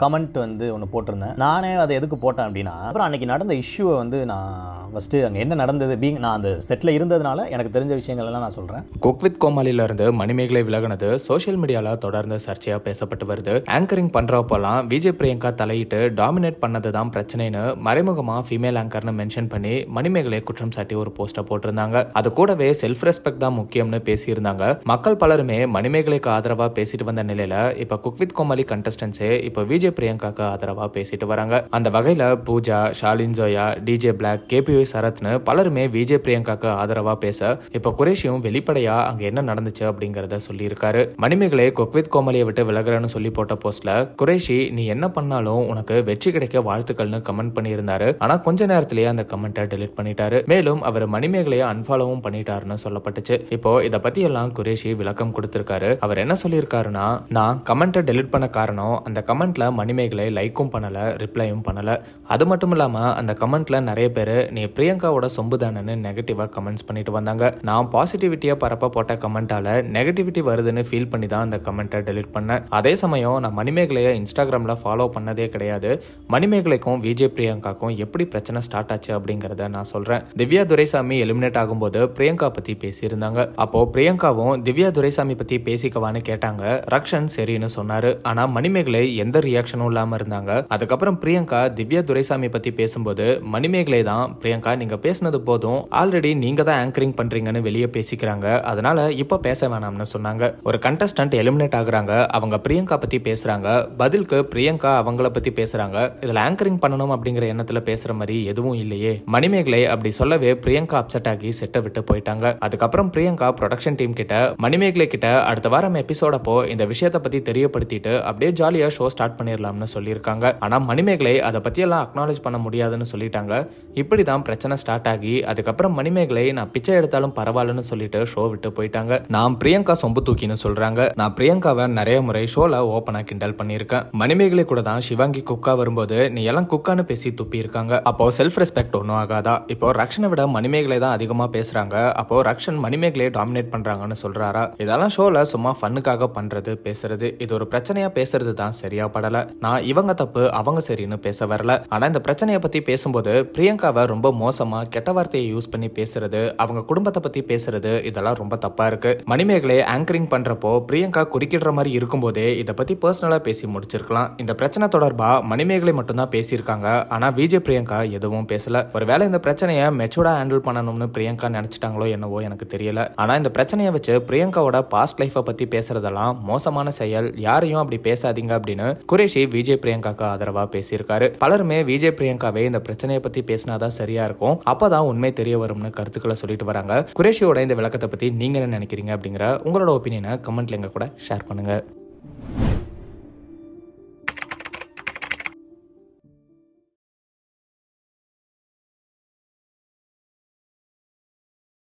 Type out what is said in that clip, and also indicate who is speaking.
Speaker 1: Comment வந்து ஒன்று போட்டிருந்தேன். நானே அதை எதுக்கு போட்டேன் அப்படின்னா, அப்புறம் அன்றைக்கி நடந்த இஷ்யூவை வந்து நான் ஃபஸ்ட்டு அங்கே என்ன நடந்தது நான் அந்த செட்டில் இருந்ததுனால எனக்கு தெரிஞ்ச விஷயங்கள் எல்லாம் நான் சொல்கிறேன்.
Speaker 2: குக் வித் கோமாளியிலிருந்து மணிமேகலை விலகினது சோஷியல் மீடியாவில் தொடர்ந்து சர்ச்சையாக பேசப்பட்டு வருது. ஆங்கரிங் பண்ணுறப்போலாம் விஜய் பிரியங்கா தலையிட்டு டாமினேட் பண்ணது தான் பிரச்சனைன்னு மறைமுகமாக ஃபீமேல் ஆங்கர்னு மென்ஷன் பண்ணி மணிமேகலை குற்றம் சாட்டி ஒரு போஸ்ட்டை போட்டிருந்தாங்க. அது கூடவே செல்ஃப் ரெஸ்பெக்ட் தான் முக்கியம்னு பேசியிருந்தாங்க. மக்கள் பலருமே மணிமேகலைக்கு ஆதரவாக பேசிட்டு வந்த நிலையில் இப்போ குக் வித் கோமாளி கண்டஸ்டன்ஸே இப்போ விஜய் பிரியங்காக்கு ஆதரவாக பேசிட்டு வராங்க. அந்த வகையில் Pooja, Shalin Zoya, DJ Black, KPY சரத்னு பலருமே விஜய் பிரியங்காக்கு ஆதரவாக பேச இப்போ குரேஷியும் வெளிப்படையா அங்க என்ன நடந்துச்சு அப்படிங்கறத சொல்லியிருக்காரு. மணிமேகலை குக் வித் கோமாளியை விட்டு விலகிறன்னு சொல்லி போட்ட போஸ்ட்ல குரேஷி நீ என்ன பண்ணாலும் உனக்கு வெற்றி கிடைக்க வாழ்த்துக்கள்னு கமெண்ட் பண்ணியிருந்தாரு. ஆனா கொஞ்ச நேரத்திலேயே அந்த கமெண்ட்டை டெலிட் பண்ணிட்டாரு. மேலும் அவர் மணிமேகலையை அன்ஃபாலோவும் பண்ணிட்டாருன்னு சொல்லப்பட்டுச்சு. இப்போ இதை பத்தி எல்லாம் குரேஷி விளக்கம் கொடுத்திருக்காரு. அவர் என்ன சொல்லியிருக்காருன்னா, நான் கமெண்ட்டை டெலிட் பண்ண காரணம் அந்த கமெண்ட்ல மணிமேகலை லைக்கும் பண்ணல, ரிப்ளையும் பண்ணல. அது மட்டும் இல்லாம அந்த கமெண்ட்ல நிறைய பேர் நீ பிரியங்காவோட சொம்பு தானன்னு நெகட்டிவா கமெண்ட்ஸ் பண்ணிட்டு வந்தாங்க. நான் பாசிட்டிவிட்டியா பரப்ப போட்ட கமெண்டால நெகட்டிவிட்டி வருதுன்னு ஃபீல் பண்ணி தான் அந்த கமெண்ட்டை டெலிட் பண்ணேன். அதே சமயம் நான் மணிமேகலையை இன்ஸ்டாகிராம்ல ஃபாலோ பண்ணதே கிடையாது. மணிமேகலைக்கும் விஜய் பிரியங்காக்கும் எப்படி பிரச்சனை ஸ்டார்ட் ஆச்சு அப்படிங்கறத நான் சொல்றேன். திவ்யா துரைசாமி எலிமினேட் ஆகும்போது பிரியங்கா பத்தி பேசியிருந்தாங்க. அப்போ பிரியங்காவும் திவ்யா துரைசாமி பத்தி பேசிக்கவான்னு கேட்டாங்க. ரக்ஷன் சரின்னு சொன்னாரு. ஆனா மணிமேகலை எந்த ரியாக்ஷனும் இல்லாம இருந்தாங்க. அதுக்கப்புறம் பிரியங்கா திவ்யா துரைசாமி பத்தி பேசும்போது மணிமேகலை தான் பிரியங்கா நீங்க பேசினது போதும், ஆல்ரெடி நீங்க தான் ஆங்கரிங் பண்றீங்கன்னு வெளியே பேசிக்கிறாங்க, அதனால இப்ப பேச வேணாம்னு சொன்னாங்க. ஒரு கண்டஸ்டன்ட் எலிமினேட் ஆகுறாங்க, அவங்க பிரியங்கா பத்தி பேசுறாங்க, பதிலுக்கு பிரியங்கா அவங்கள பத்தி பேசுறாங்க. இதுல ஆங்கரிங் பண்ணணும் அப்படிங்கிற எண்ணத்துல பேசுற மாதிரி எதுவும் இல்லையே. மணிமேகலை அப்படி சொல்லவே பிரியங்கா அப்செட் ஆகி செட்டை விட்டு போயிட்டாங்க. அதுக்கப்புறம் பிரியங்கா ப்ரொடக்ஷன் டீம் கிட்ட மணிமேகலை கிட்ட அடுத்த வாரம் எபிசோடப்போ இந்த விஷயத்தை பத்தி தெரியப்படுத்திட்டு அப்படியே ஜாலியா ஷோ ஸ்டார்ட் பண்ணிடலாம்னு சொல்லியிருக்காங்க. ஆனா மணிமேகலை அதை பத்தி எல்லாம் அக்னாலேஜ் பண்ண முடியாதுன்னு சொல்லிட்டாங்க. இப்படிதான் பிரச்சனை ஸ்டார்ட் ஆகி அதுக்கப்புறம் மணிமேகலை நான் பிச்சை எடுத்தாலும் பரவாயில்லன்னு சொல்லிட்டு ஷோ விட்டு போயிட்டாங்க. நான் பிரியங்கா சொம்பு தூக்கின்னு சொல்றாங்க. நான் பிரியங்காவை நிறைய முறை ஷோல ஓப்பனா கிண்டல் பண்ணியிருக்கேன். மணிமேகலை கூட தான் சிவாங்கி குக்கா வரும்போது நீ எல்லாம் குக்கான்னு பேசி துப்பி இருக்காங்க. அப்போ செல்ஃப் ரெஸ்பெக்ட் ஒன்றும் ஆகாதா? இப்போ ரக்ஷனை விட மணிமேகலை தான் அதிகமா பேசுறாங்க. அப்போ ரக்ஷன் மணிமேகலையை டாமினேட் பண்றாங்கன்னு சொல்றாரா? இதெல்லாம் ஷோல சும்மா ஃபன்னுக்காக பண்றது பேசுறது. இது ஒரு பிரச்சனையா பேசுறது தான் சரியா படல. நான் இவங்க தப்பு அவங்க சரின்னு பேச வரல. ஆனா இந்த பிரச்சனையை பத்தி பேசும்போது பிரியங்காவை ரொம்ப மோசமா கெட்ட வார்த்தையை யூஸ் பண்ணி பேசுறது, அவங்க குடும்பத்தை பத்தி பேசுறது, இதெல்லாம் ரொம்ப தப்பா இருக்கு. மணிமேகலை ஆங்கரிங் பண்றப்போ பிரியங்கா குறுக்கிடுற மாதிரி இருக்கும்போதே இதை பத்தி பர்சனலா பேசி முடிச்சிருக்கலாம். இந்த பிரச்சனை தொடர்பா மணிமேகலை மட்டும்தான் பேசியிருக்காங்க. ஆனா விஜய் பிரியங்கா எதுவும் பேசல. ஒருவேளை இந்த பிரச்சனையை மெச்சூர்டா ஹேண்டில் பண்ணணும்னு பிரியங்கா நினைச்சிட்டாங்களோ என்னவோ எனக்கு தெரியல. ஆனா இந்த பிரச்சனையை வச்சு பிரியங்காவோட பாஸ்ட் லைஃபை பத்தி பேசுறதெல்லாம் மோசமான செயல், யாரையும் அப்படி பேசாதீங்க அப்படின்னு குரேஷி விஜய் பிரியங்காக்கு ஆதரவா பேசியிருக்காரு. பலருமே விஜய் பிரியங்காவே இந்த பிரச்சனையை பத்தி பேசினாதான் சரியா இருக்கும், அப்பதான் உண்மை தெரிய வரும்னு கருத்துக்களை சொல்லிட்டு வராங்க. குரேஷியோட இந்த விளக்கத்தை பத்தி நீங்க என்ன நினைக்கிறீங்க அப்படிங்கிற உங்களோட ஒப்பீனியனை கமெண்ட்ல எங்க கூட ஷேர் பண்ணுங்க.